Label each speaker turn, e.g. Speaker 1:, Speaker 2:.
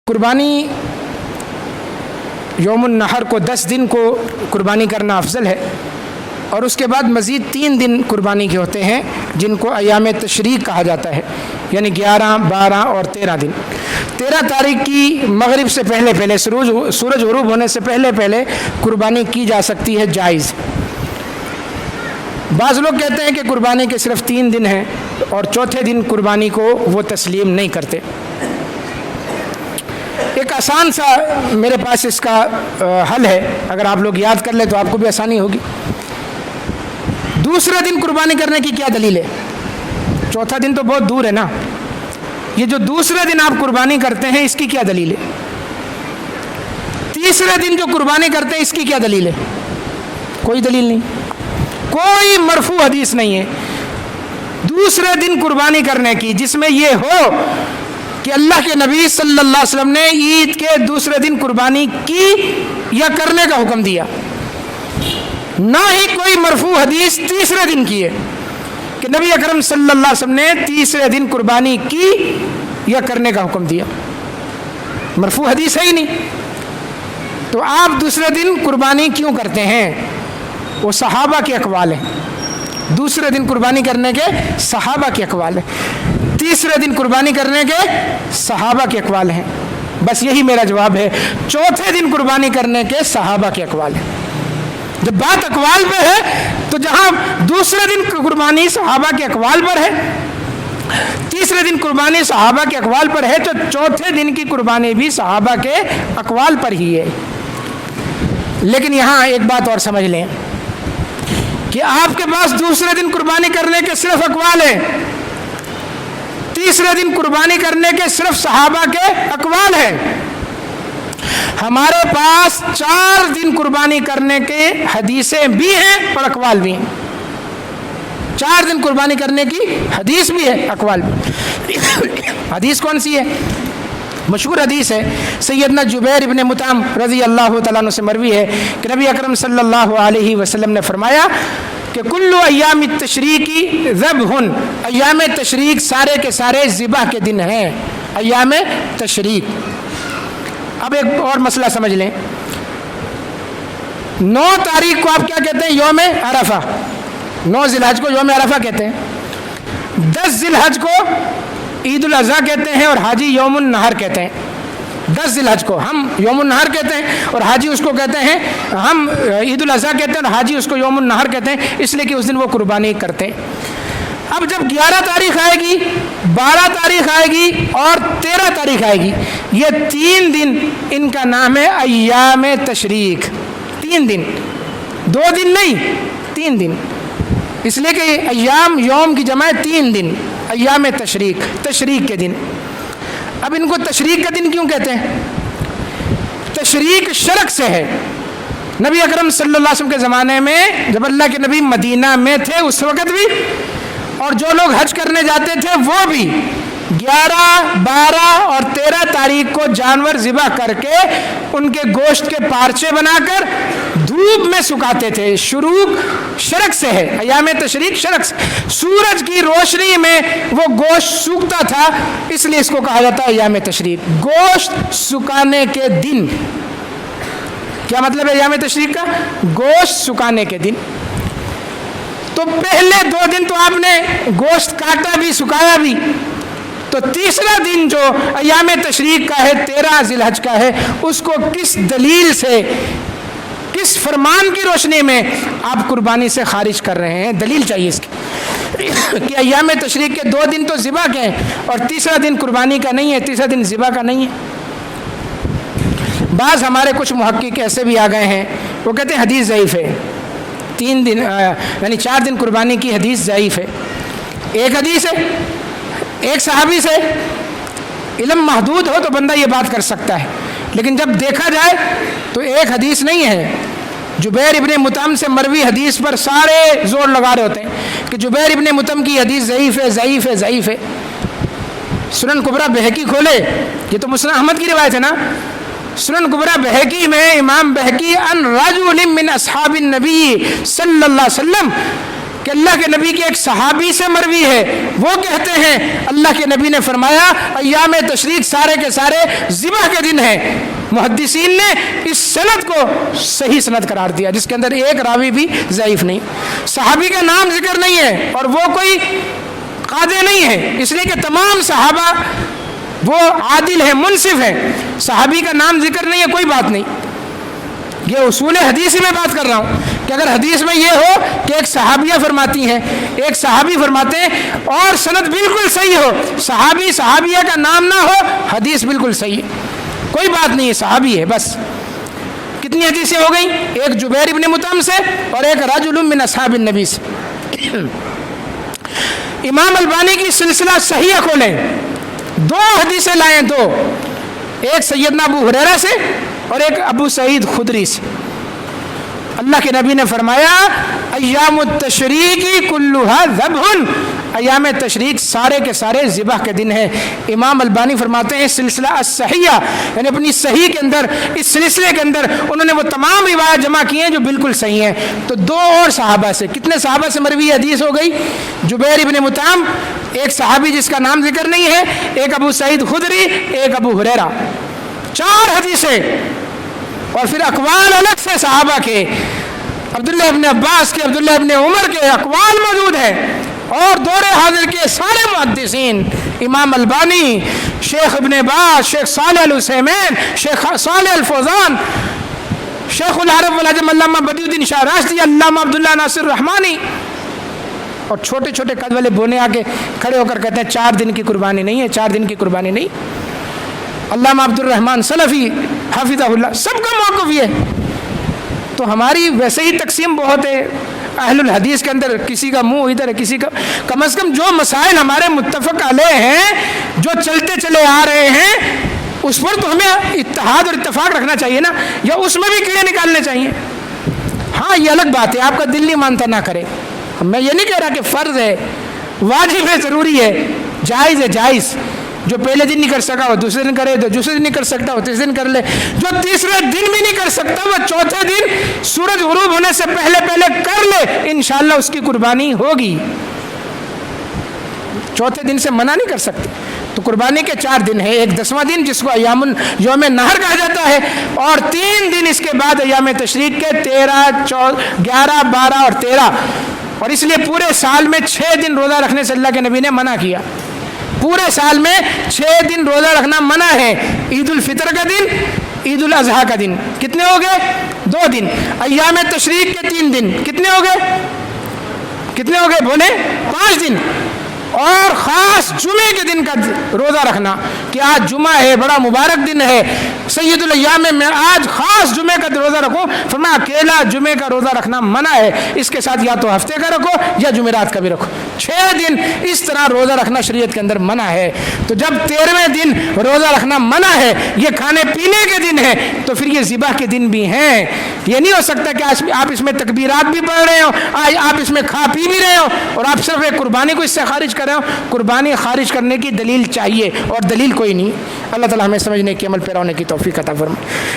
Speaker 1: قربانی یوم النحر کو 10 دن کو قربانی کرنا افضل ہے، اور اس کے بعد مزید 3 دن قربانی کے ہوتے ہیں جن کو ایام تشریق کہا جاتا ہے، یعنی 11، 12 اور 13 دن۔ 13 تاریخ کی مغرب سے پہلے سورج غروب ہونے سے پہلے قربانی کی جا سکتی ہے، جائز۔ بعض لوگ کہتے ہیں کہ قربانی کے صرف 3 دن ہیں اور چوتھے دن قربانی کو وہ تسلیم نہیں کرتے۔ ایک آسان سا میرے پاس اس کا حل ہے، اگر آپ لوگ یاد کر لیں تو آپ کو بھی آسانی ہوگی۔ دوسرے دن قربانی کرنے کی کیا دلیل ہے؟ چوتھا دن تو بہت دور ہے نا، یہ جو دوسرے دن آپ قربانی کرتے ہیں اس کی کیا دلیل ہے؟ تیسرے دن جو قربانی کرتے ہیں اس کی کیا دلیل ہے؟ کوئی دلیل نہیں، کوئی مرفوع حدیث نہیں ہے دوسرے دن قربانی کرنے کی جس میں یہ ہو کہ اللہ کے نبی صلی اللہ علیہ وسلم نے عید کے دوسرے دن قربانی کی یا کرنے کا حکم دیا۔ نہ ہی کوئی مرفوع حدیث تیسرے دن کی ہے کہ نبی اکرم صلی اللہ علیہ وسلم نے تیسرے دن قربانی کی یا کرنے کا حکم دیا، مرفوع حدیث ہے ہی نہیں۔ تو آپ دوسرے دن قربانی کیوں کرتے ہیں؟ وہ صحابہ کے اقوال ہیں، دوسرے دن قربانی کرنے کے صحابہ کے اقوال ہیں، تیسرے دن قربانی کرنے کے صحابہ کے اقوال ہیں۔ بس یہی میرا جواب ہے، چوتھے دن قربانی کرنے کے صحابہ کے اقوال ہیں۔ جب بات اقوال پہ ہے تو جہاں دوسرے دن قربانی صحابہ کے اقوال پر ہے، تیسرے دن قربانی صحابہ کے اقوال پر ہے، تو چوتھے دن کی قربانی بھی صحابہ کے اقوال پر ہی ہے۔ لیکن یہاں ایک بات اور سمجھ لیں کہ آپ کے پاس دوسرے دن قربانی کرنے کے صرف اقوال ہیں، تیسرے دن قربانی کرنے کے صرف صحابہ کے اقوال ہیں۔ ہمارے پاس 4 دن قربانی کرنے کے حدیثیں بھی ہیں اور اقوال بھی ہیں۔ 4 دن قربانی کرنے کی حدیث بھی ہے، اقوال بھی۔ حدیث کون سی ہے؟ مشہور حدیث ہے، سیدنا جبیر ابن مطعم رضی اللہ تعالیٰ عنہ سے مروی ہے کہ نبی اکرم صلی اللہ علیہ وسلم نے فرمایا کہ کل ایام التشریق ذبح، ایام تشریق سارے کے سارے ذبح کے دن ہیں، ایام تشریق۔ اب ایک اور مسئلہ سمجھ لیں، 9 تاریخ کو آپ کیا کہتے ہیں؟ یوم عرفہ۔ 9 ذی الحج کو یوم عرفہ کہتے ہیں۔ 10 ذی الحج کو عید الاضحیٰ کہتے ہیں اور حاجی یوم النحر کہتے ہیں۔ 10 ذی الحج کو ہم یوم النحر کہتے ہیں اور حاجی اس کو کہتے ہیں، ہم عید الاضحیٰ کہتے ہیں اور حاجی اس کو یوم النحر کہتے ہیں، اس لیے کہ اس دن وہ قربانی کرتے ہیں۔ اب جب 11 تاریخ آئے گی، 12 تاریخ آئے گی اور 13 تاریخ آئے گی، یہ 3 دن ان کا نام ہے ایام تشریق۔ 3 دن، 2 دن نہیں، 3 دن، اس لیے کہ ایام یوم کی جمع 3 دن، ایام تشریق، تشریق کے دن۔ اب ان کو تشریق کا دن کیوں کہتے ہیں؟ تشریق شرک سے ہے۔ نبی اکرم صلی اللہ علیہ وسلم کے زمانے میں جب اللہ کے نبی مدینہ میں تھے اس وقت بھی، اور جو لوگ حج کرنے جاتے تھے وہ بھی 11، 12 اور 13 تاریخ کو جانور ذبح کر کے ان کے گوشت کے پارچے بنا کر دھوپ میں سکھاتے تھے۔ شروع شرک سے ہے، ایام تشریق شرک سے، سورج کی روشنی میں وہ گوشت سوکھتا تھا، اس لیے اس کو کہا جاتا ہے ایام تشریق، گوشت سکھانے کے دن۔ کیا مطلب ہے ایام تشریق کا؟ گوشت سکھانے کے دن۔ تو پہلے 2 دن تو آپ نے گوشت کاٹا بھی، سکھایا بھی، تو تیسرا دن جو ایام تشریق کا ہے، 13 ذی الحج کا ہے، اس کو کس دلیل سے، کس فرمان کی روشنی میں آپ قربانی سے خارج کر رہے ہیں؟ دلیل چاہیے اس کی کہ ایام تشریق کے 2 دن تو ذبح کے ہیں اور تیسرا دن قربانی کا نہیں ہے، تیسرا دن ذبح کا نہیں ہے۔ بعض ہمارے کچھ محقق ایسے بھی آ گئے ہیں، وہ کہتے ہیں حدیث ضعیف ہے، 3 دن یعنی 4 دن قربانی کی حدیث ضعیف ہے۔ ایک حدیث ہے، ایک صحابی سے، علم محدود ہو تو بندہ یہ بات کر سکتا ہے، لیکن جب دیکھا جائے تو ایک حدیث نہیں ہے۔ جبیر ابن مطعم سے مروی حدیث پر سارے زور لگا رہے ہوتے ہیں کہ جبیر ابن مطعم کی حدیث ضعیف ہے، ضعیف ہے، ضعیف ہے۔ سنن کبریٰ بہقی کھولے، یہ تو مسند احمد کی روایت ہے نا، سنن کبریٰ بہقی میں امام بہقی ان رجل من اصحاب النبی صلی اللہ علیہ وسلم کہ اللہ کے نبی کے ایک صحابی سے مروی ہے، وہ کہتے ہیں اللہ کے نبی نے فرمایا ایام تشریق سارے کے سارے ذبح کے دن ہیں۔ محدثین نے اس سند کو صحیح سند قرار دیا، جس کے اندر ایک راوی بھی ضعیف نہیں، صحابی کا نام ذکر نہیں ہے، اور وہ کوئی قاضی نہیں ہے، اس لیے کہ تمام صحابہ وہ عادل ہیں، منصف ہیں، صحابی کا نام ذکر نہیں ہے، کوئی بات نہیں۔ یہ اصول حدیث میں بات کر رہا ہوں کہ اگر حدیث میں یہ ہو کہ ایک صحابیہ فرماتی ہیں، ایک صحابی فرماتے ہیں اور سند بالکل صحیح ہو، صحابی صحابیہ کا نام نہ ہو، حدیث بالکل صحیح ہے، کوئی بات نہیں ہے، صحابی ہے بس۔ کتنی حدیثیں ہو گئیں؟ ایک جبیر ابن مطعم سے اور ایک رجل من اصحاب النبی سے۔ امام البانی کی سلسلہ صحیح کھولیں، 2 حدیثیں لائیں، 2، ایک سیدنا ابو ہریرہ سے اور ایک ابو سعید خدری سے۔ اللہ کے نبی نے فرمایا ایام التشریق کلھا ذبح، ایام تشریق سارے کے سارے ذبح کے دن ہیں۔ امام البانی فرماتے ہیں سلسلہ الصحیحہ، یعنی اپنی صحیح کے اندر، اس سلسلے کے اندر انہوں نے وہ تمام روایات جمع کی ہیں جو بالکل صحیح ہیں۔ تو 2 اور صحابہ سے، کتنے صحابہ سے مروی حدیث ہو گئی؟ جبیر ابن مطعم، ایک صحابی جس کا نام ذکر نہیں ہے، ایک ابو سعید خدری، ایک ابو ہریرہ، 4 حدیثیں، اور پھر اقوال الگ سے صحابہ کے، عبداللہ ابن عباس کے، عبداللہ ابن عمر کے اقوال موجود ہیں، اور دور حاضر کے سارے محدثین، امام البانی، شیخ ابن باز، شیخ صالح العثیمین، شیخ صالح الفوزان، شیخ العرب والعجم علامہ بدیع الدین شاہ راشدی، علامہ عبداللہ ناصر الرحمانی، اور چھوٹے چھوٹے قد والے بونے آ کے کھڑے ہو کر کہتے ہیں 4 دن کی قربانی نہیں ہے، 4 دن کی قربانی نہیں۔ علامہ عبد الرحمن سلفی حافظہ اللہ، سب کا موقف یہ۔ تو ہماری ویسے ہی تقسیم بہت ہے اہل الحدیث کے اندر، کسی کا منہ ادھر ہے، کسی کا، کم از کم جو مسائل ہمارے متفق علیہ ہیں، جو چلتے چلے آ رہے ہیں، اس پر تو ہمیں اتحاد اور اتفاق رکھنا چاہیے نا، یا اس میں بھی کیڑے نکالنے چاہیے۔ ہاں یہ الگ بات ہے، آپ کا دل نہیں مانتا نہ کرے، میں یہ نہیں کہہ رہا کہ فرض ہے، واجب ہے، ضروری ہے، جائز ہے، جائز، جو پہلے دن نہیں کر سکا وہ دوسرے دن کرے، جو دوسرے دن نہیں کر سکتا وہ تیسرے دن کر لے، جو تیسرے دن بھی نہیں کر سکتا وہ چوتھے دن سورج غروب ہونے سے پہلے پہلے کر لے، انشاءاللہ اس کی قربانی ہوگی، چوتھے دن سے منع نہیں کر سکتے۔ تو قربانی کے 4 دن ہیں، ایک 10واں دن جس کو یوم نہر کہا جاتا ہے، اور 3 دن اس کے بعد ایام تشریق کے 13، 11، 12 اور 13، اور اس لیے پورے سال میں 6 دن روزہ رکھنے سے اللہ کے نبی نے منع کیا، پورے سال میں 6 دن روزہ رکھنا منع ہے۔ عید الفطر کا دن، عید الاضحیٰ کا دن، کتنے ہو گئے؟ 2 دن، ایام تشریق کے 3 دن، کتنے ہو گئے؟ کتنے ہو گئے بولے؟ 5 دن، اور خاص جمعے کے دن کا روزہ رکھنا کہ آج جمعہ ہے، بڑا مبارک دن ہے، سید الایام میں آج خاص جمعے کا روزہ رکھو، فرمایا اکیلا جمعے کا روزہ رکھنا منع ہے، اس کے ساتھ یا تو ہفتے کا رکھو یا جمعرات کا بھی رکھو، 6 دن اس طرح روزہ رکھنا شریعت کے اندر منع ہے۔ تو جب 13ویں دن روزہ رکھنا منع ہے، یہ کھانے پینے کے دن ہے، تو پھر یہ ذبح کے دن بھی ہیں۔ یہ نہیں ہو سکتا کہ آپ اس میں تکبیرات بھی پڑھ رہے ہو، آپ اس میں کھا پی بھی رہے ہو، اور آپ صرف ایک قربانی کو اس سے خارج کر رہے ہو۔ قربانی خارج کرنے کی دلیل چاہیے، اور دلیل کوئی نہیں۔ اللہ تعالی ہمیں سمجھنے کی، عمل پیرا ہونے کی توفیق عطا فرمائے۔